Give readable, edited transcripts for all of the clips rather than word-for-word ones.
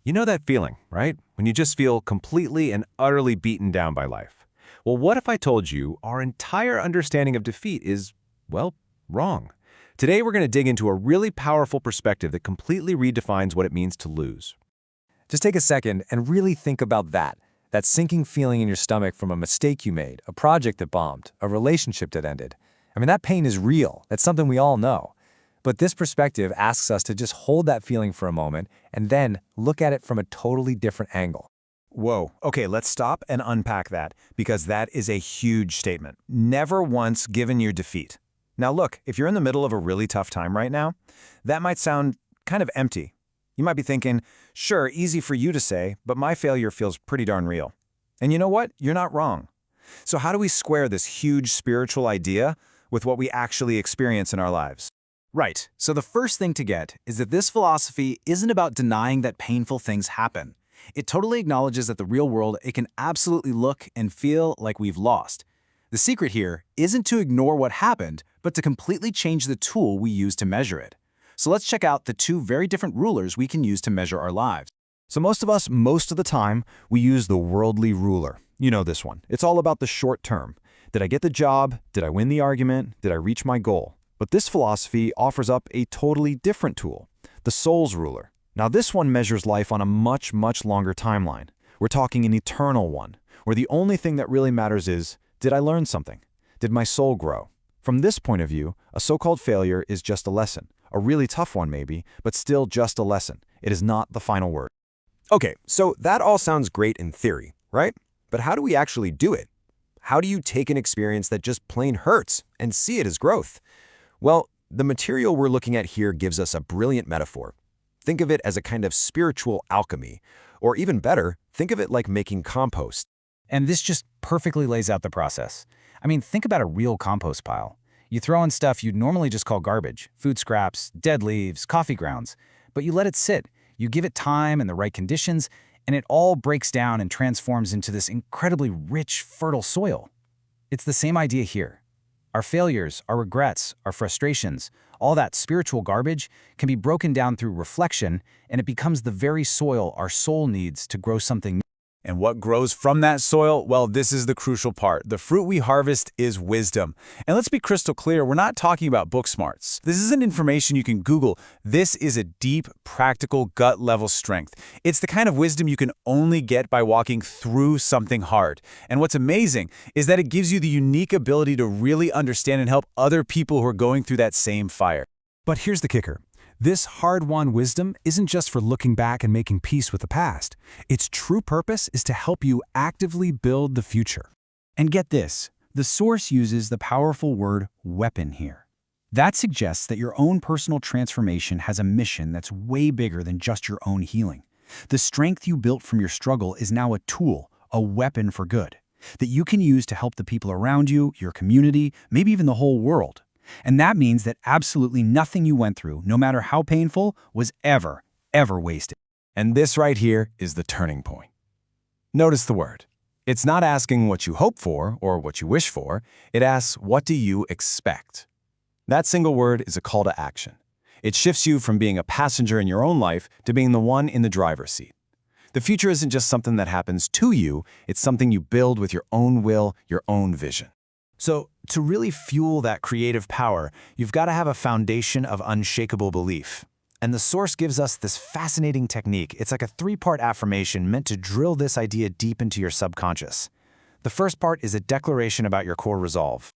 You know that feeling, right? When you just feel completely and utterly beaten down by life. Well, what if I told you our entire understanding of defeat is, well, wrong? Today, we're going to dig into a really powerful perspective that completely redefines what it means to lose. Just take a second and really think about that sinking feeling in your stomach from a mistake you made, a project that bombed, a relationship that ended. I mean, that pain is real. That's something we all know. But this perspective asks us to just hold that feeling for a moment and then look at it from a totally different angle. Whoa, okay, let's stop and unpack that, because that is a huge statement. Never once given your defeat. Now look, if you're in the middle of a really tough time right now, that might sound kind of empty. You might be thinking, sure, easy for you to say, but my failure feels pretty darn real. And you know what? You're not wrong. So how do we square this huge spiritual idea with what we actually experience in our lives? Right. So the first thing to get is that this philosophy isn't about denying that painful things happen. It totally acknowledges that the real world, it can absolutely look and feel like we've lost. The secret here isn't to ignore what happened, but to completely change the tool we use to measure it. So let's check out the two very different rulers we can use to measure our lives. So most of the time, we use the worldly ruler. You know this one. It's all about the short term. Did I get the job? Did I win the argument? Did I reach my goal? But this philosophy offers up a totally different tool, the soul's ruler. Now this one measures life on a much, much longer timeline. We're talking an eternal one, where the only thing that really matters is, did I learn something? Did my soul grow? From this point of view, a so-called failure is just a lesson. A really tough one maybe, but still just a lesson. It is not the final word. Okay, so that all sounds great in theory, right? But how do we actually do it? How do you take an experience that just plain hurts and see it as growth? Well, the material we're looking at here gives us a brilliant metaphor. Think of it as a kind of spiritual alchemy, or even better, think of it like making compost. And this just perfectly lays out the process. I mean, think about a real compost pile. You throw in stuff you'd normally just call garbage, food scraps, dead leaves, coffee grounds, but you let it sit. You give it time and the right conditions, and it all breaks down and transforms into this incredibly rich, fertile soil. It's the same idea here. Our failures, our regrets, our frustrations, all that spiritual garbage can be broken down through reflection, and it becomes the very soil our soul needs to grow something new. And what grows from that soil? Well, this is the crucial part. The fruit we harvest is wisdom. And let's be crystal clear, we're not talking about book smarts. This isn't information you can Google. This is a deep, practical, gut-level strength. It's the kind of wisdom you can only get by walking through something hard. And what's amazing is that it gives you the unique ability to really understand and help other people who are going through that same fire. But here's the kicker. This hard-won wisdom isn't just for looking back and making peace with the past. Its true purpose is to help you actively build the future. And get this, the source uses the powerful word weapon here. That suggests that your own personal transformation has a mission that's way bigger than just your own healing. The strength you built from your struggle is now a tool, a weapon for good, that you can use to help the people around you, your community, maybe even the whole world. And that means that absolutely nothing you went through, no matter how painful, was ever wasted. And this right here is the turning point. Notice the word. It's not asking what you hope for or what you wish for. It asks, what do you expect? That single word is a call to action. It shifts you from being a passenger in your own life to being the one in the driver's seat. The future isn't just something that happens to you, it's something you build with your own will, your own vision. So, to really fuel that creative power, you've got to have a foundation of unshakable belief. And the source gives us this fascinating technique. It's like a three-part affirmation meant to drill this idea deep into your subconscious. The first part is a declaration about your core resolve.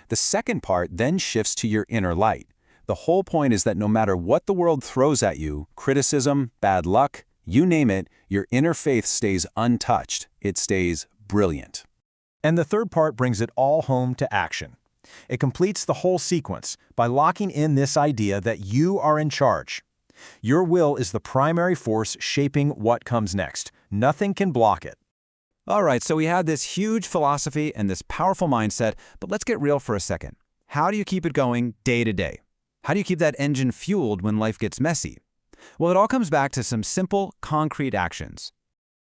The second part then shifts to your inner light. The whole point is that no matter what the world throws at you, criticism, bad luck, you name it, your inner faith stays untouched. It stays brilliant. And the third part brings it all home to action. It completes the whole sequence by locking in this idea that you are in charge. Your will is the primary force shaping what comes next. Nothing can block it. All right, so we had this huge philosophy and this powerful mindset, but let's get real for a second. How do you keep it going day to day? How do you keep that engine fueled when life gets messy? Well, it all comes back to some simple, concrete actions.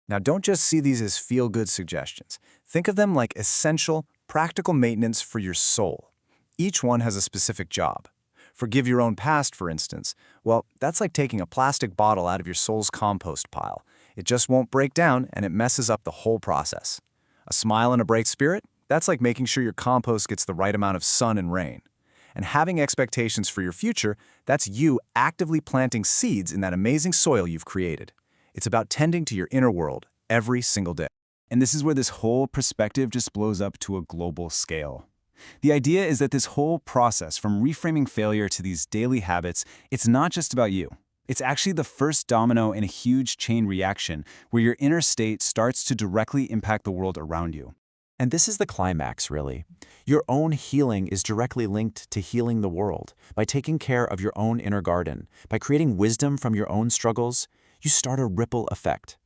Now, don't just see these as feel-good suggestions. Think of them like essential, practical maintenance for your soul. Each one has a specific job. Forgive your own past, for instance. Well, that's like taking a plastic bottle out of your soul's compost pile. It just won't break down, and it messes up the whole process. A smile and a bright spirit? That's like making sure your compost gets the right amount of sun and rain. And having expectations for your future, that's you actively planting seeds in that amazing soil you've created. It's about tending to your inner world every single day. And this is where this whole perspective just blows up to a global scale. The idea is that this whole process, from reframing failure to these daily habits, it's not just about you. It's actually the first domino in a huge chain reaction where your inner state starts to directly impact the world around you. And this is the climax, really. Your own healing is directly linked to healing the world. By taking care of your own inner garden, by creating wisdom from your own struggles, you start a ripple effect.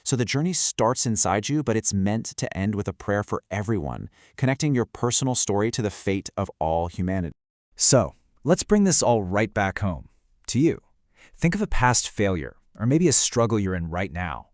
So the journey starts inside you, but it's meant to end with a prayer for everyone, connecting your personal story to the fate of all humanity. So, let's bring this all right back home, to you. Think of a past failure, or maybe a struggle you're in right now.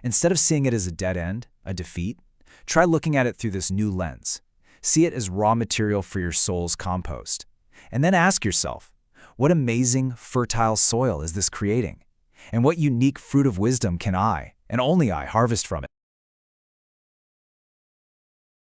Instead of seeing it as a dead end, a defeat, try looking at it through this new lens. See it as raw material for your soul's compost. And then ask yourself, what amazing, fertile soil is this creating? And what unique fruit of wisdom can I, and only I, harvest from it?